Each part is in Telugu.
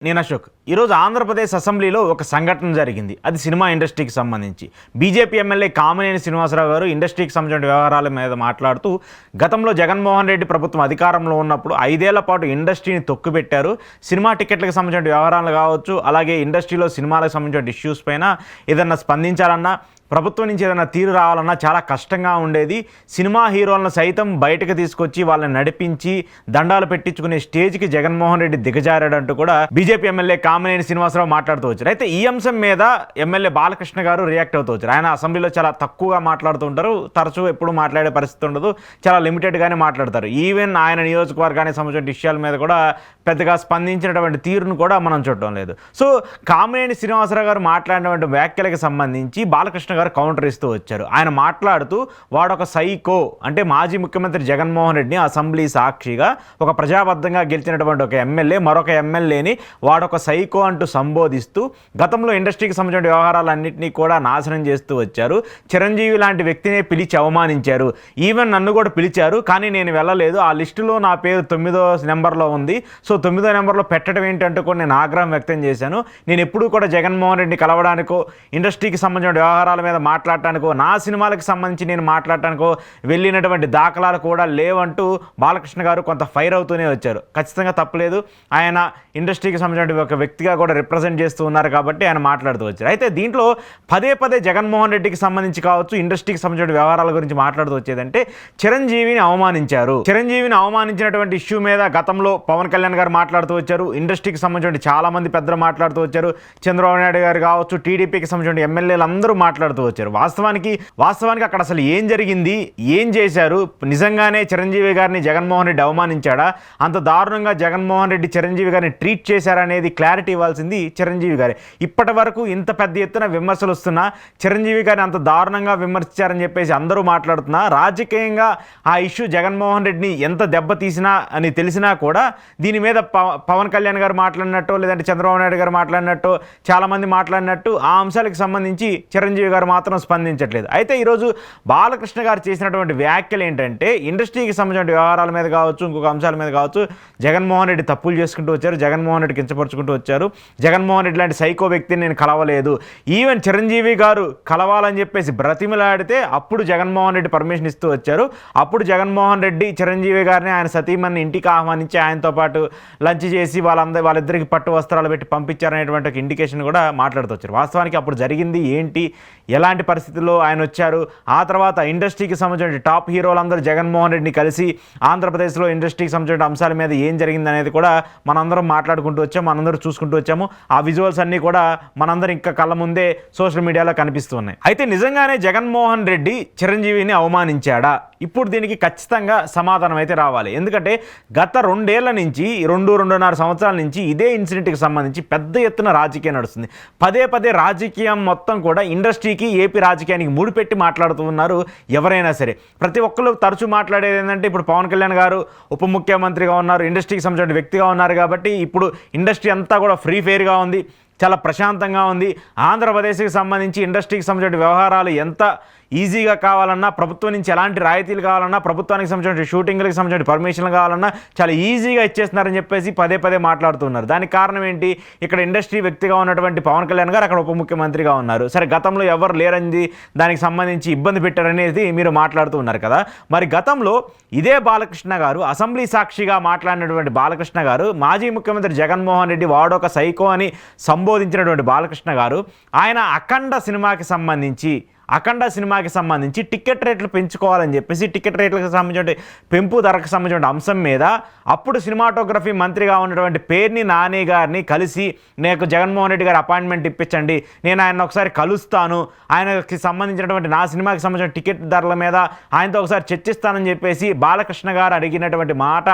నేను అశోక్. ఈరోజు ఆంధ్రప్రదేశ్ అసెంబ్లీలో ఒక సంఘటన జరిగింది. అది సినిమా ఇండస్ట్రీకి సంబంధించి. బీజేపీ ఎమ్మెల్యే కామినేని శ్రీనివాసరావు గారు ఇండస్ట్రీకి సంబంధించిన వ్యవహారాల మీద మాట్లాడుతూ, గతంలో జగన్మోహన్ రెడ్డి ప్రభుత్వం అధికారంలో ఉన్నప్పుడు 5 ఏళ్ల పాటు ఇండస్ట్రీని తొక్కుపెట్టారు. సినిమా టికెట్లకు సంబంధించిన వ్యవహారాలు కావచ్చు, అలాగే ఇండస్ట్రీలో సినిమాలకు సంబంధించిన ఇష్యూస్ పైన ఏదన్నా స్పందించాలన్నా, ప్రభుత్వం నుంచి ఏదైనా తీరు రావాలన్నా చాలా కష్టంగా ఉండేది. సినిమా హీరోలను సైతం బయటకు తీసుకొచ్చి వాళ్ళని నడిపించి దండాలు పెట్టించుకునే స్టేజ్కి జగన్మోహన్ రెడ్డి దిగజారాడంటూ కూడా బీజేపీ ఎమ్మెల్యే కామినేని శ్రీనివాసరావు మాట్లాడుతూ వచ్చారు. అయితే ఈ అంశం మీద ఎమ్మెల్యే బాలకృష్ణ గారు రియాక్ట్ అవుతూ వచ్చారు. ఆయన అసెంబ్లీలో చాలా తక్కువగా మాట్లాడుతూ ఉంటారు, తరచూ ఎప్పుడు మాట్లాడే పరిస్థితి ఉండదు, చాలా లిమిటెడ్గానే మాట్లాడతారు. ఈవెన్ ఆయన నియోజకవర్గానికి సంబంధించిన విషయాల మీద కూడా పెద్దగా స్పందించినటువంటి తీరును కూడా మనం చూడటం లేదు. సో కామినేని శ్రీనివాసరావు గారు మాట్లాడినటువంటి వ్యాఖ్యలకు సంబంధించి బాలకృష్ణ గారు కౌంటర్ ఇస్తూ వచ్చారు. ఆయన మాట్లాడుతూ, వాడొక సైకో అంటే మాజీ ముఖ్యమంత్రి జగన్మోహన్ రెడ్డిని అసెంబ్లీ సాక్షిగా ఒక ప్రజాబద్ధంగా గెలిచినటువంటి ఒక ఎమ్మెల్యే మరొక ఎమ్మెల్యేని వాడొక సైకో అంటూ సంబోధిస్తూ గతంలో ఇండస్ట్రీకి సంబంధించిన వ్యవహారాలన్నింటినీ కూడా నాశనం చేస్తూ వచ్చారు. చిరంజీవి లాంటి వ్యక్తినే పిలిచి అవమానించారు. ఈవెన్ నన్ను కూడా పిలిచారు, కానీ నేను వెళ్ళలేదు. ఆ లిస్టులో నా పేరు 9వ నెంబర్లో ఉంది. సో 9వ నెంబర్లో పెట్టడం ఏంటంటూ కూడా నేను ఆగ్రహం వ్యక్తం చేశాను. నేను ఎప్పుడూ కూడా జగన్మోహన్ రెడ్డిని కలవడానికో, ఇండస్ట్రీకి సంబంధించిన వ్యవహారాల మీద మాట్లాడటానికో, నా సినిమాలకు సంబంధించి నేను మాట్లాడటానికో వెళ్ళినటువంటి దాఖలాలు కూడా లేవంటూ బాలకృష్ణ గారు కొంత ఫైర్ అవుతూనే వచ్చారు. ఖచ్చితంగా తప్పలేదు. ఆయన ఇండస్ట్రీకి సంబంధించిన ఒక వ్యక్తిగా కూడా రిప్రజెంట్ చేస్తూ ఉన్నారు కాబట్టి ఆయన మాట్లాడుతూ వచ్చారు. అయితే దీంట్లో పదే జగన్మోహన్ రెడ్డికి సంబంధించి కావచ్చు, ఇండస్ట్రీకి సంబంధించిన వ్యవహారాల గురించి మాట్లాడుతూ వచ్చేదంటే చిరంజీవిని అవమానించారు. చిరంజీవిని అవమానించినటువంటి ఇష్యూ మీద గతంలో పవన్ కళ్యాణ్ గారు మాట్లాడుతూ వచ్చారు. ఇండస్ట్రీకి సంబంధించిన చాలా మంది పెద్దలు మాట్లాడుతూ వచ్చారు. చంద్రబాబు నాయుడు గారు కావచ్చు, టీడీపీకి సంబంధించిన ఎమ్మెల్యేలు అందరూ మాట్లాడుతూ వచ్చారు. వాస్తవానికి అక్కడ అసలు ఏం జరిగింది, ఏం చేశారు, నిజంగానే చిరంజీవి గారిని జగన్మోహన్ రెడ్డి అవమానించాడా, అంత దారుణంగా జగన్మోహన్ రెడ్డి చిరంజీవి గారిని ట్రీట్ చేశారనేది క్లారిటీ ఇవ్వాల్సింది చిరంజీవి గారే. ఇప్పటి వరకు ఇంత పెద్ద ఎత్తున విమర్శలు వస్తున్నా, చిరంజీవి గారిని అంత దారుణంగా విమర్శించారని చెప్పేసి అందరూ మాట్లాడుతున్నా, రాజకీయంగా ఆ ఇష్యూ జగన్మోహన్ రెడ్డిని ఎంత దెబ్బతీసినా అని తెలిసినా కూడా దీని మీద పవన్ కళ్యాణ్ గారు మాట్లాడినట్టు, లేదంటే చంద్రబాబు నాయుడు గారు మాట్లాడినట్టు, చాలామంది మాట్లాడినట్టు ఆ అంశాలకు సంబంధించి చిరంజీవి గారు మాత్రం స్పందించట్లేదు. అయితే ఈరోజు బాలకృష్ణ గారు చేసినటువంటి వ్యాఖ్యలు ఏంటంటే, ఇండస్ట్రీకి సంబంధించిన వ్యవహారాల మీద కావచ్చు, ఇంకొక అంశాల మీద కావచ్చు, జగన్మోహన్ రెడ్డి తప్పులు చేసుకుంటూ వచ్చారు, జగన్మోహన్ రెడ్డి కించపరుచుకుంటూ వచ్చారు. జగన్మోహన్ రెడ్డి లాంటి సైకో వ్యక్తిని నేను కలవలేదు. ఈవెన్ చిరంజీవి గారు కలవాలని చెప్పేసి బ్రతిమలాడితే అప్పుడు జగన్మోహన్ రెడ్డి పర్మిషన్ ఇస్తూ వచ్చారు. అప్పుడు జగన్మోహన్ రెడ్డి చిరంజీవి గారిని ఆయన సతీమణిని ఇంటికి ఆహ్వానించి ఆయనతో పాటు లంచ్ చేసి వాళ్ళిద్దరికి పట్టు వస్త్రాలు పెట్టి పంపించారనేటువంటి ఒక ఇండికేషన్ కూడా మాట్లాడుతూ వచ్చారు. వాస్తవానికి అప్పుడు జరిగింది ఏంటి, ఎలాంటి పరిస్థితుల్లో ఆయన వచ్చారు, ఆ తర్వాత ఇండస్ట్రీకి సంబంధించిన టాప్ హీరోలందరూ జగన్మోహన్ రెడ్డిని కలిసి ఆంధ్రప్రదేశ్లో ఇండస్ట్రీకి సంబంధించిన అంశాల మీద ఏం జరిగింది అనేది కూడా మనందరం మాట్లాడుకుంటూ వచ్చాము, మనందరం చూసుకుంటూ వచ్చాము. ఆ విజువల్స్ అన్నీ కూడా మనందరం ఇంకా కళ్ళ ముందే సోషల్ మీడియాలో కనిపిస్తున్నాయి. అయితే నిజంగానే జగన్మోహన్ రెడ్డి చిరంజీవిని అవమానించాడా? ఇప్పుడు దీనికి ఖచ్చితంగా సమాధానం అయితే రావాలి. ఎందుకంటే గత 2 ఏళ్ల నుంచి 2.5 సంవత్సరాల నుంచి ఇదే ఇన్సిడెంట్కి సంబంధించి పెద్ద ఎత్తున రాజకీయం నడుస్తుంది. పదే రాజకీయం మొత్తం కూడా ఇండస్ట్రీకి, ఏపీ రాజకీయానికి ముడిపెట్టి మాట్లాడుతూ ఉన్నారు ఎవరైనా సరే. ప్రతి ఒక్కరు తరచూ మాట్లాడేది ఏంటంటే, ఇప్పుడు పవన్ కళ్యాణ్ గారు ఉప ముఖ్యమంత్రిగా ఉన్నారు, ఇండస్ట్రీకి సంబంధించిన వ్యక్తిగా ఉన్నారు కాబట్టి ఇప్పుడు ఇండస్ట్రీ అంతా కూడా ఫ్రీ ఫెయిర్గా ఉంది, చాలా ప్రశాంతంగా ఉంది. ఆంధ్రప్రదేశ్కి సంబంధించి ఇండస్ట్రీకి సంబంధించిన వ్యవహారాలు ఎంత ఈజీగా కావాలన్నా, ప్రభుత్వం నుంచి ఎలాంటి రాయితీలు కావాలన్నా, ప్రభుత్వానికి సంబంధించిన షూటింగ్లకు సంబంధించిన పర్మిషన్లు కావాలన్నా చాలా ఈజీగా ఇచ్చేస్తున్నారని చెప్పేసి పదే మాట్లాడుతున్నారు. దానికి కారణం ఏంటి? ఇక్కడ ఇండస్ట్రీ వ్యక్తిగా ఉన్నటువంటి పవన్ కళ్యాణ్ గారు అక్కడ ఉప ముఖ్యమంత్రిగా ఉన్నారు. సరే, గతంలో ఎవరు లేరని దానికి సంబంధించి ఇబ్బంది పెట్టారనేది మీరు మాట్లాడుతూ ఉన్నారు కదా. మరి గతంలో ఇదే బాలకృష్ణ గారు, అసెంబ్లీ సాక్షిగా మాట్లాడినటువంటి బాలకృష్ణ గారు, మాజీ ముఖ్యమంత్రి జగన్మోహన్ రెడ్డి వాడొక సైకో అని సంబోధించినటువంటి బాలకృష్ణ గారు, ఆయన అఖండ సినిమాకి సంబంధించి టికెట్ రేట్లు పెంచుకోవాలని చెప్పేసి, టికెట్ రేట్లకు సంబంధించిన పెంపు ధరకు సంబంధించిన అంశం మీద అప్పుడు సినిమాటోగ్రఫీ మంత్రిగా ఉన్నటువంటి పేర్ని నాని గారిని కలిసి, నాకు జగన్మోహన్ రెడ్డి గారు అపాయింట్మెంట్ ఇప్పించండి, నేను ఆయన ఒకసారి కలుస్తాను, ఆయనకి సంబంధించినటువంటి నా సినిమాకి సంబంధించిన టికెట్ ధరల మీద ఆయనతో ఒకసారి చర్చిస్తానని చెప్పేసి బాలకృష్ణ గారు అడిగినటువంటి మాట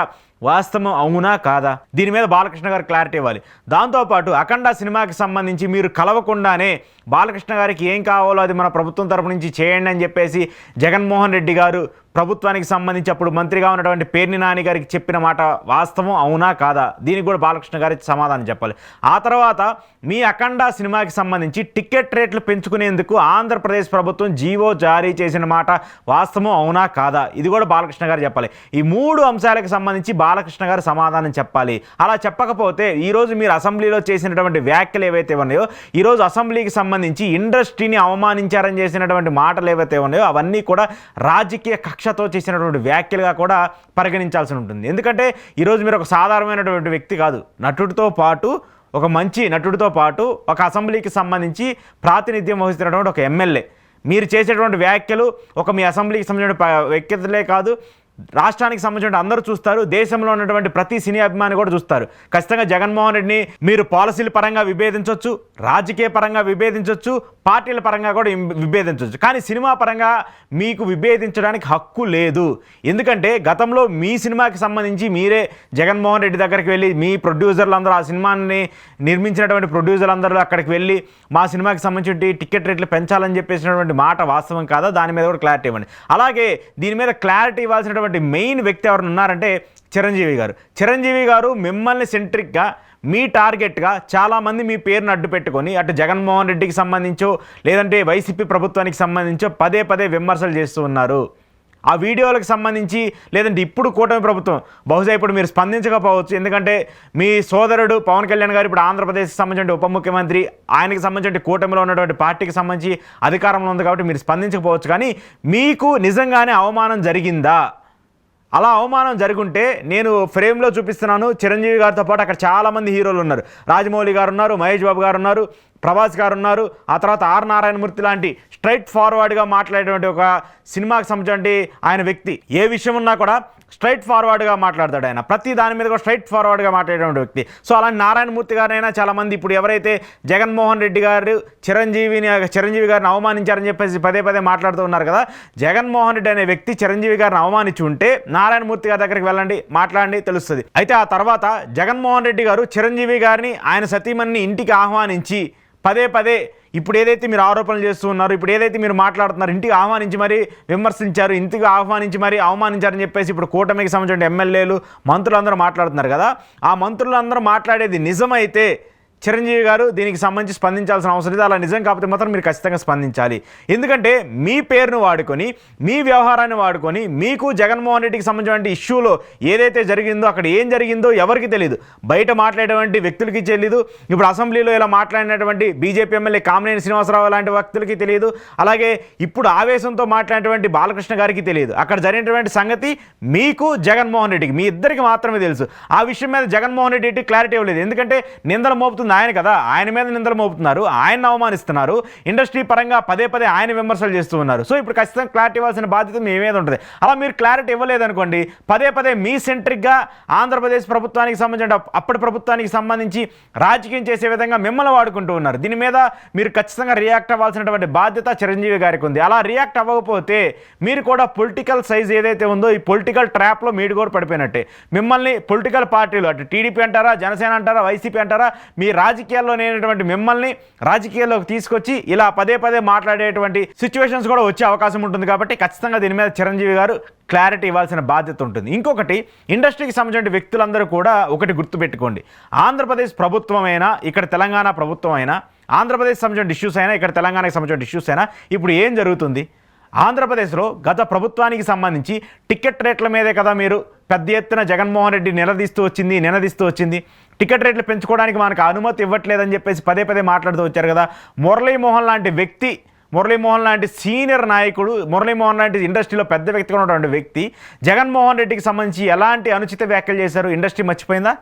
వాస్తవం అవునా కాదా? దీని మీద బాలకృష్ణ గారు క్లారిటీ ఇవ్వాలి. దాంతోపాటు అఖండ సినిమాకి సంబంధించి మీరు కలవకుండానే బాలకృష్ణ గారికి ఏం కావాలో అది మన ప్రభుత్వం తరపు నుంచి చేయండి అని చెప్పేసి జగన్మోహన్ రెడ్డి గారు ప్రభుత్వానికి సంబంధించి అప్పుడు మంత్రిగా ఉన్నటువంటి పేర్ని నాని గారికి చెప్పిన మాట వాస్తవం అవునా కాదా, దీనికి కూడా బాలకృష్ణ గారికి సమాధానం చెప్పాలి. ఆ తర్వాత మీ అఖండ సినిమాకి సంబంధించి టికెట్ రేట్లు పెంచుకునేందుకు ఆంధ్రప్రదేశ్ ప్రభుత్వం జీవో జారీ చేసిన మాట వాస్తవం అవునా కాదా, ఇది కూడా బాలకృష్ణ గారు చెప్పాలి. ఈ 3 అంశాలకు సంబంధించి బాలకృష్ణ గారు సమాధానం చెప్పాలి. అలా చెప్పకపోతే ఈరోజు మీరు అసెంబ్లీలో చేసినటువంటి వ్యాఖ్యలు ఏవైతే ఉన్నాయో, ఈరోజు అసెంబ్లీకి సంబంధించి ఇండస్ట్రీని అవమానించారని చేసినటువంటి మాటలు ఏవైతే ఉన్నాయో అవన్నీ కూడా రాజకీయ కక్షతో చేసినటువంటి వ్యాఖ్యలుగా కూడా పరిగణించాల్సి ఉంటుంది. ఎందుకంటే ఈరోజు మీరు ఒక సాధారణమైనటువంటి వ్యక్తి కాదు, నటుడితో పాటు ఒక మంచి నటుడితో పాటు ఒక అసెంబ్లీకి సంబంధించి ప్రాతినిధ్యం వహిస్తున్నటువంటి ఒక ఎమ్మెల్యే. మీరు చేసేటువంటి వ్యాఖ్యలు ఒక మీ అసెంబ్లీకి సంబంధించిన వ్యక్తులే కాదు, రాష్ట్రానికి సంబంధించిన అందరూ చూస్తారు, దేశంలో ఉన్నటువంటి ప్రతి సినీ అభిమాని కూడా చూస్తారు. ఖచ్చితంగా జగన్మోహన్ రెడ్డిని మీరు పాలసీల పరంగా విభేదించవచ్చు, రాజకీయ పరంగా విభేదించవచ్చు, పార్టీల పరంగా కూడా విభేదించవచ్చు, కానీ సినిమా పరంగా మీకు విభేదించడానికి హక్కు లేదు. ఎందుకంటే గతంలో మీ సినిమాకి సంబంధించి మీరే జగన్మోహన్ రెడ్డి దగ్గరికి వెళ్ళి మీ ప్రొడ్యూసర్లు అందరూ, ఆ సినిమాని నిర్మించినటువంటి ప్రొడ్యూసర్లు అందరూ అక్కడికి వెళ్ళి మా సినిమాకి సంబంధించి టికెట్ రేట్లు పెంచాలని చెప్పేసినటువంటి మాట వాస్తవం కాదా, దాని మీద కూడా క్లారిటీ ఇవ్వండి. అలాగే దీని మీద క్లారిటీ ఇవ్వాల్సినటువంటి మెయిన్ వ్యక్తి ఎవరు ఉన్నారంటే చిరంజీవి గారు. చిరంజీవి గారు మిమ్మల్ని సెంట్రిక్గా, మీ టార్గెట్గా చాలామంది మీ పేరును అడ్డు పెట్టుకొని అటు జగన్మోహన్ రెడ్డికి సంబంధించో లేదంటే వైసీపీ ప్రభుత్వానికి సంబంధించో పదే పదే విమర్శలు చేస్తూ ఉన్నారు. ఆ వీడియోలకు సంబంధించి లేదంటే ఇప్పుడు కూటమి ప్రభుత్వం బహుశా ఇప్పుడు మీరు స్పందించకపోవచ్చు, ఎందుకంటే మీ సోదరుడు పవన్ కళ్యాణ్ గారు ఇప్పుడు ఆంధ్రప్రదేశ్కి సంబంధించిన ఉప ముఖ్యమంత్రి, ఆయనకి సంబంధించిన కూటమిలో ఉన్నటువంటి పార్టీకి సంబంధించి అధికారంలో ఉంది కాబట్టి మీరు స్పందించకపోవచ్చు. కానీ మీకు నిజంగానే అవమానం జరిగిందా? అలా అవమానం జరుగుంటే నేను ఫ్రేమ్లో చూపిస్తున్నాను, చిరంజీవి గారితో పాటు అక్కడ చాలామంది హీరోలు ఉన్నారు. రాజమౌళి గారు ఉన్నారు, మహేష్ బాబు గారు ఉన్నారు, ప్రభాస్ గారు ఉన్నారు, ఆ తర్వాత ఆర్ నారాయణమూర్తి లాంటి స్ట్రైట్ ఫార్వర్డ్గా మాట్లాడేటువంటి ఒక సినిమాకి సంబంధించి ఆయన వ్యక్తి. ఏ విషయం ఉన్నా కూడా స్ట్రైట్ ఫార్వర్డ్గా మాట్లాడతాడు ఆయన, ప్రతి దాని మీద కూడా స్ట్రైట్ ఫార్వర్డ్గా మాట్లాడేటువంటి వ్యక్తి. సో అలాంటి నారాయణమూర్తి గారైనా చాలామంది ఇప్పుడు ఎవరైతే జగన్మోహన్ రెడ్డి గారు చిరంజీవి గారిని అవమానించారని చెప్పేసి పదే పదే మాట్లాడుతూ ఉన్నారు కదా, జగన్మోహన్ రెడ్డి అనే వ్యక్తి చిరంజీవి గారిని అవమానించి ఉంటే నారాయణమూర్తి గారి దగ్గరికి వెళ్ళండి, మాట్లాడండి, తెలుస్తుంది. అయితే ఆ తర్వాత జగన్మోహన్ రెడ్డి గారు చిరంజీవి గారిని ఆయన సతీమణిని ఇంటికి ఆహ్వానించి పదే పదే ఇప్పుడు ఏదైతే మీరు ఆరోపణలు చేస్తూ ఉన్నారు, ఇప్పుడు ఏదైతే మీరు మాట్లాడుతున్నారు, ఇంటికి ఆహ్వానించి మరీ విమర్శించారు, ఇంటికి ఆహ్వానించి మరీ అవమానించారని చెప్పేసి ఇప్పుడు కూటమికి సంబంధించిన ఎమ్మెల్యేలు మంత్రులందరూ మాట్లాడుతున్నారు కదా, ఆ మంత్రులందరూ మాట్లాడేది నిజమైతే చిరంజీవి గారు దీనికి సంబంధించి స్పందించాల్సిన అవసరం లేదు. అలా నిజం కాకపోతే మాత్రం మీరు ఖచ్చితంగా స్పందించాలి. ఎందుకంటే మీ పేరును వాడుకొని, మీ వ్యవహారాన్ని వాడుకొని, మీకు జగన్మోహన్ రెడ్డికి సంబంధించిన ఇష్యూలో ఏదైతే జరిగిందో అక్కడ ఏం జరిగిందో ఎవరికి తెలియదు, బయట మాట్లాడేటువంటి వ్యక్తులకి తెలియదు, ఇప్పుడు అసెంబ్లీలో ఇలా మాట్లాడినటువంటి బీజేపీ ఎమ్మెల్యే కామినేని శ్రీనివాసరావు లాంటి వ్యక్తులకి తెలియదు, అలాగే ఇప్పుడు ఆవేశంతో మాట్లాడినటువంటి బాలకృష్ణ గారికి తెలియదు. అక్కడ జరిగినటువంటి సంగతి మీకు జగన్మోహన్ రెడ్డికి, మీ ఇద్దరికి మాత్రమే తెలుసు. ఆ విషయం మీద జగన్మోహన్ రెడ్డి క్లారిటీ ఇవ్వలేదు. ఎందుకంటే నిందలు మోపుతుంది ఆయన కదా, ఆయన మీద నిందలు మోపుతున్నారు, ఆయన అవమానిస్తున్నారు, ఇండస్ట్రీ పరంగా పదే పదే ఆయన విమర్శలు చేస్తూ ఉన్నారు. సో ఇప్పుడు ఖచ్చితంగా క్లారిటీ ఇవ్వాల్సిన బాధ్యత మీ మీద ఉంటుంది. అలా మీరు క్లారిటీ ఇవ్వలేదనుకోండి, పదే పదే మీ సెంట్రిక్గా ఆంధ్రప్రదేశ్ ప్రభుత్వానికి సంబంధించిన అప్పటి ప్రభుత్వానికి సంబంధించి రాజకీయం చేసే విధంగా మిమ్మల్ని వాడుకుంటూ ఉన్నారు. దీని మీద మీరు ఖచ్చితంగా రియాక్ట్ అవ్వాల్సినటువంటి బాధ్యత చిరంజీవి గారికి ఉంది. అలా రియాక్ట్ అవ్వకపోతే మీరు కూడా పొలిటికల్ సైజ్ ఏదైతే ఉందో ఈ పొలిటికల్ ట్రాప్లో మీరు కూడా పడిపోయినట్టే. మిమ్మల్ని పొలిటికల్ పార్టీలు అటు టీడీపీ అంటారా, జనసేన అంటారా, వైసీపీ అంటారా, మీ రాజకీయాల్లో లేనటువంటి మిమ్మల్ని రాజకీయాల్లోకి తీసుకొచ్చి ఇలా పదే పదే మాట్లాడేటువంటి సిచ్యువేషన్స్ కూడా వచ్చే అవకాశం ఉంటుంది. కాబట్టి ఖచ్చితంగా దీని మీద చిరంజీవి గారు క్లారిటీ ఇవ్వాల్సిన బాధ్యత ఉంటుంది. ఇంకొకటి, ఇండస్ట్రీకి సంబంధించిన వ్యక్తులందరూ కూడా ఒకటి గుర్తుపెట్టుకోండి, ఆంధ్రప్రదేశ్ ప్రభుత్వం అయినా ఇక్కడ తెలంగాణ ప్రభుత్వం అయినా, ఆంధ్రప్రదేశ్ సంబంధించిన ఇష్యూస్ అయినా ఇక్కడ తెలంగాణకి సంబంధించిన ఇష్యూస్ అయినా ఇప్పుడు ఏం జరుగుతుంది? ఆంధ్రప్రదేశ్లో గత ప్రభుత్వానికి సంబంధించి టికెట్ రేట్ల మీదే కదా మీరు పెద్ద ఎత్తున జగన్మోహన్ రెడ్డి నిలదీస్తూ వచ్చింది. టికెట్ రేట్లు పెంచుకోవడానికి మనకు అనుమతి ఇవ్వట్లేదని చెప్పేసి పదే పదే మాట్లాడుతూ వచ్చారు కదా. మురళీమోహన్ లాంటి వ్యక్తి, మురళీమోహన్ లాంటి సీనియర్ నాయకుడు, మురళీమోహన్ లాంటి ఇండస్ట్రీలో పెద్ద వ్యక్తిగా ఉన్నటువంటి వ్యక్తి జగన్మోహన్ రెడ్డికి సంబంధించి ఎలాంటి అనుచిత వ్యాఖ్యలు చేశారు? ఇండస్ట్రీ మర్చిపోయిందా?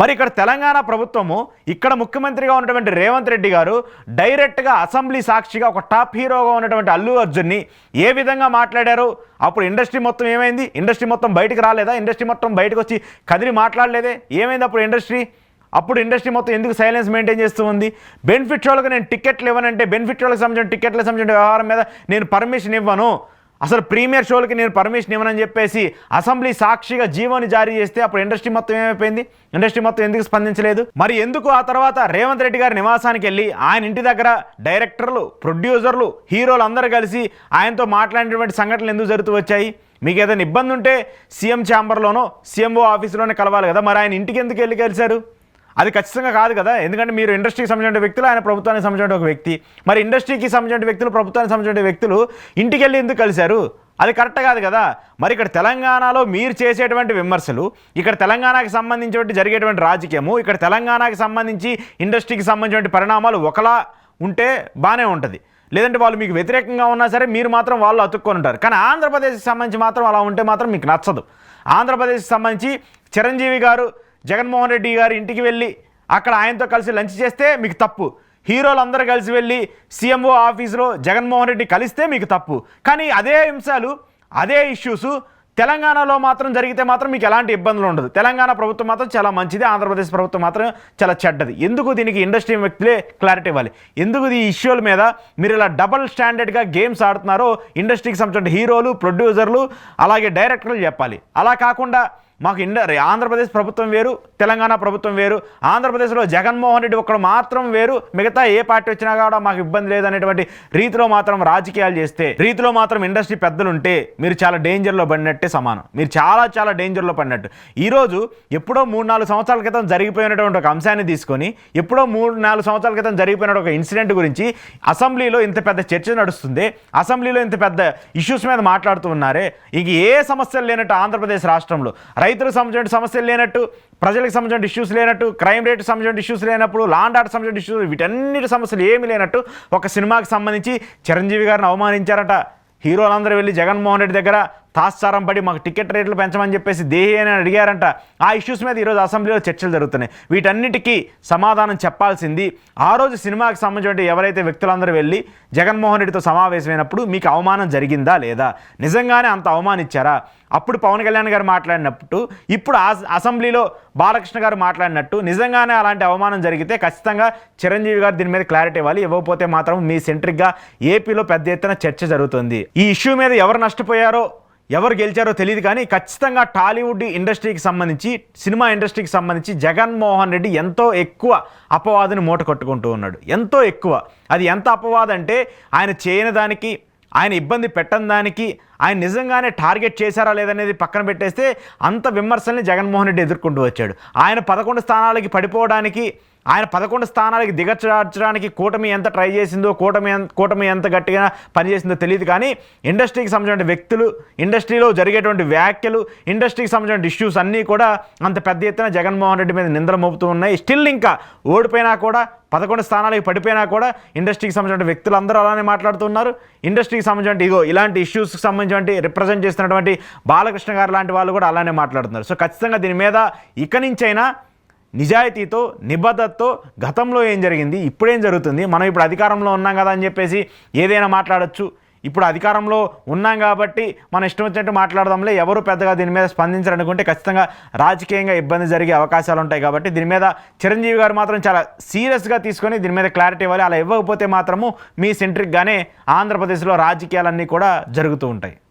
మరి ఇక్కడ తెలంగాణ ప్రభుత్వము, ఇక్కడ ముఖ్యమంత్రిగా ఉన్నటువంటి రేవంత్ రెడ్డి గారు డైరెక్ట్గా అసెంబ్లీ సాక్షిగా ఒక టాప్ హీరోగా ఉన్నటువంటి అల్లు అర్జున్ని ఏ విధంగా మాట్లాడారు? అప్పుడు ఇండస్ట్రీ మొత్తం ఏమైంది? ఇండస్ట్రీ మొత్తం బయటకు రాలేదా? ఇండస్ట్రీ మొత్తం బయటకు వచ్చి కదిలి మాట్లాడలేదే? ఏమైంది అప్పుడు ఇండస్ట్రీ? అప్పుడు ఇండస్ట్రీ మొత్తం ఎందుకు సైలెన్స్ మెయింటైన్ చేస్తూ ఉంది? బెనిఫిట్ షోలకు నేను టికెట్లు ఇవ్వనంటే, బెనిఫిట్ షోలకు సంబంధించిన టికెట్లకు సంబంధించిన వ్యవహారం మీద నేను పర్మిషన్ ఇవ్వను, అసలు ప్రీమియర్ షోలకి నేను పర్మిషన్ ఇవ్వనని చెప్పేసి అసెంబ్లీ సాక్షిగా జీవోని జారీ చేస్తే అప్పుడు ఇండస్ట్రీ మొత్తం ఏమైపోయింది? ఇండస్ట్రీ మొత్తం ఎందుకు స్పందించలేదు? మరి ఎందుకు ఆ తర్వాత రేవంత్ రెడ్డి గారి నివాసానికి వెళ్ళి ఆయన ఇంటి దగ్గర డైరెక్టర్లు, ప్రొడ్యూసర్లు, హీరోలు అందరూ కలిసి ఆయనతో మాట్లాడినటువంటి సంఘటనలు ఎందుకు జరుగుతూ వచ్చాయి? మీకు ఏదైనా ఇబ్బంది ఉంటే సీఎం ఛాంబర్లోనో సీఎంఓ ఆఫీసులోనే కలవాలి కదా, మరి ఆయన ఇంటికి ఎందుకు వెళ్ళి కలిశారు? అది ఖచ్చితంగా కాదు కదా, ఎందుకంటే మీరు ఇండస్ట్రీకి సంబంధించిన వ్యక్తులు, ఆయన ప్రభుత్వానికి సంబంధించిన ఒక వ్యక్తి. మరి ఇండస్ట్రీకి సంబంధించిన వ్యక్తులు, ప్రభుత్వానికి సంబంధించిన వ్యక్తులు ఇంటికి వెళ్ళి ఎందుకు కలిశారు? అది కరెక్ట్ కాదు కదా. మరి ఇక్కడ తెలంగాణలో మీరు చేసేటువంటి విమర్శలు, ఇక్కడ తెలంగాణకి సంబంధించి జరిగేటువంటి రాజకీయము, ఇక్కడ తెలంగాణకి సంబంధించి ఇండస్ట్రీకి సంబంధించిన పరిణామాలు ఒకలా ఉంటే బాగానే ఉంటుంది. లేదంటే వాళ్ళు మీకు వ్యతిరేకంగా ఉన్నా సరే మీరు మాత్రం వాళ్ళు అతుక్కొని ఉంటారు. కానీ ఆంధ్రప్రదేశ్కి సంబంధించి మాత్రం అలా ఉంటే మాత్రం మీకు నచ్చదు. ఆంధ్రప్రదేశ్కి సంబంధించి చిరంజీవి గారు జగన్మోహన్ రెడ్డి గారి ఇంటికి వెళ్ళి అక్కడ ఆయనతో కలిసి లంచ్ చేస్తే మీకు తప్పు. హీరోలు అందరూ కలిసి వెళ్ళి సీఎంఓ ఆఫీసులో జగన్మోహన్ రెడ్డి కలిస్తే మీకు తప్పు. కానీ అదే అంశాలు, అదే ఇష్యూస్ తెలంగాణలో మాత్రం జరిగితే మాత్రం మీకు ఎలాంటి ఇబ్బందులు ఉండదు. తెలంగాణ ప్రభుత్వం మాత్రం చాలా మంచిది, ఆంధ్రప్రదేశ్ ప్రభుత్వం మాత్రం చాలా చెడ్డది. ఎందుకు దీనికి ఇండస్ట్రీ వ్యక్తులే క్లారిటీ ఇవ్వాలి. ఎందుకు ఈ ఇష్యూల మీద మీరు ఇలా డబల్ స్టాండర్డ్గా గేమ్స్ ఆడుతున్నారో ఇండస్ట్రీకి సంబంధించిన హీరోలు, ప్రొడ్యూసర్లు, అలాగే డైరెక్టర్లు చెప్పాలి. అలా కాకుండా మాకు ఆంధ్రప్రదేశ్ ప్రభుత్వం వేరు, తెలంగాణ ప్రభుత్వం వేరు, ఆంధ్రప్రదేశ్లో జగన్మోహన్ రెడ్డి ఒక్కడు మాత్రం వేరు, మిగతా ఏ పార్టీ వచ్చినా కూడా మాకు ఇబ్బంది లేదనేటువంటి రీతిలో మాత్రం రాజకీయాలు చేస్తే, రీతిలో మాత్రం ఇండస్ట్రీ పెద్దలు ఉంటే మీరు చాలా డేంజర్లో పడినట్టే సమానం. మీరు చాలా చాలా డేంజర్లో పడినట్టు. ఈరోజు ఎప్పుడో 3-4 సంవత్సరాల క్రితం జరిగిపోయినటువంటి ఒక అంశాన్ని తీసుకొని, ఎప్పుడో 3-4 సంవత్సరాల క్రితం జరిగిపోయిన ఒక ఇన్సిడెంట్ గురించి అసెంబ్లీలో ఇంత పెద్ద చర్చ నడుస్తుంది, అసెంబ్లీలో ఇంత పెద్ద ఇష్యూస్ మీద మాట్లాడుతూ ఉన్నారే. ఇంక ఏ సమస్యలు లేనట్టు ఆంధ్రప్రదేశ్ రాష్ట్రంలో, రైతులకు సంబంధించిన సమస్యలు లేనట్టు, ప్రజలకు సంబంధించిన ఇష్యూస్ లేనట్టు, క్రైమ్ రేట్కి సంబంధించిన ఇష్యూస్ లేనప్పుడు, లా అండ్ ఆర్డర్ సంబంధించిన ఇష్యూస్, వీటన్నిటి సమస్యలు ఏమీ లేనట్టు ఒక సినిమాకి సంబంధించి చిరంజీవి గారిని అవమానించారట. హీరోలందరూ వెళ్ళి జగన్మోహన్ రెడ్డి దగ్గర తాత్సారం పడి మాకు టికెట్ రేట్లు పెంచమని చెప్పేసి దేహి అని అడిగారంట. ఆ ఇష్యూస్ మీద ఈరోజు అసెంబ్లీలో చర్చలు జరుగుతున్నాయి. వీటన్నిటికీ సమాధానం చెప్పాల్సింది ఆ రోజు సినిమాకి సంబంధించిన ఎవరైతే వ్యక్తులందరూ వెళ్ళి జగన్మోహన్ రెడ్డితో సమావేశమైనప్పుడు మీకు అవమానం జరిగిందా లేదా? నిజంగానే అంత అవమానించారా? అప్పుడు పవన్ కళ్యాణ్ గారు మాట్లాడినప్పుడు, ఇప్పుడు అసెంబ్లీలో బాలకృష్ణ గారు మాట్లాడినట్టు నిజంగానే అలాంటి అవమానం జరిగితే ఖచ్చితంగా చిరంజీవి గారు దీని మీద క్లారిటీ ఇవ్వాలి. ఇవ్వకపోతే మాత్రం మీ సెంట్రిక్గా ఏపీలో పెద్ద ఎత్తున చర్చ జరుగుతుంది. ఈ ఇష్యూ మీద ఎవరు నష్టపోయారో, ఎవరు గెలిచారో తెలియదు, కానీ ఖచ్చితంగా టాలీవుడ్ ఇండస్ట్రీకి సంబంధించి, సినిమా ఇండస్ట్రీకి సంబంధించి జగన్మోహన్ రెడ్డి ఎంతో ఎక్కువ అపవాదుని మూట కట్టుకుంటూ ఉన్నాడు. ఎంతో ఎక్కువ. అది ఎంత అపవాదం అంటే ఆయన చేయని దానికి, ఆయన ఇబ్బంది పెట్టని దానికి, ఆయన నిజంగానే టార్గెట్ చేశారా లేదనేది పక్కన పెట్టేస్తే అంత విమర్శల్ని జగన్మోహన్ రెడ్డి ఎదుర్కొంటూ వచ్చాడు. ఆయన 11 స్థానాలకి పడిపోవడానికి, ఆయన 11 స్థానాలకి దిగచార్చడానికి కూటమి ఎంత ట్రై చేసిందో, కూటమి ఎంత గట్టిగా పనిచేసిందో తెలియదు, కానీ ఇండస్ట్రీకి సంబంధించిన వ్యక్తులు, ఇండస్ట్రీలో జరిగేటువంటి వ్యాఖ్యలు, ఇండస్ట్రీకి సంబంధించిన ఇష్యూస్ అన్నీ కూడా అంత పెద్ద ఎత్తున జగన్మోహన్ రెడ్డి మీద నిందలు మోపుతూ ఉన్నాయి. స్టిల్ ఇంకా ఓడిపోయినా కూడా, 11 స్థానాలకి పడిపోయినా కూడా ఇండస్ట్రీకి సంబంధించిన వ్యక్తులు అందరూ అలానే మాట్లాడుతున్నారు. ఇండస్ట్రీకి సంబంధించిన ఇలాంటి ఇష్యూస్కి సంబంధించి రిప్రజెంట్ చేస్తున్నటువంటి బాలకృష్ణ గారు లాంటి వాళ్ళు కూడా అలానే మాట్లాడుతున్నారు. సో ఖచ్చితంగా దీని మీద ఇక నుంచైనా నిజాయితీతో, నిబద్ధతతో, గతంలో ఏం జరిగింది, ఇప్పుడేం జరుగుతుంది, మనం ఇప్పుడు అధికారంలో ఉన్నాం కదా అని చెప్పేసి ఏదైనా మాట్లాడచ్చు. ఇప్పుడు అధికారంలో ఉన్నాం కాబట్టి మనం ఇష్టం వచ్చినట్టు మాట్లాడదాంలే, ఎవరు పెద్దగా దీని మీద స్పందించారనుకుంటే ఖచ్చితంగా రాజకీయంగా ఇబ్బంది జరిగే అవకాశాలు ఉంటాయి. కాబట్టి దీని మీద చిరంజీవి గారు మాత్రం చాలా సీరియస్గా తీసుకొని దీని మీద క్లారిటీ ఇవ్వాలి. అలా ఇవ్వకపోతే మాత్రము మీ సెంట్రిక్గానే ఆంధ్రప్రదేశ్లో రాజకీయాలన్నీ కూడా జరుగుతూ ఉంటాయి.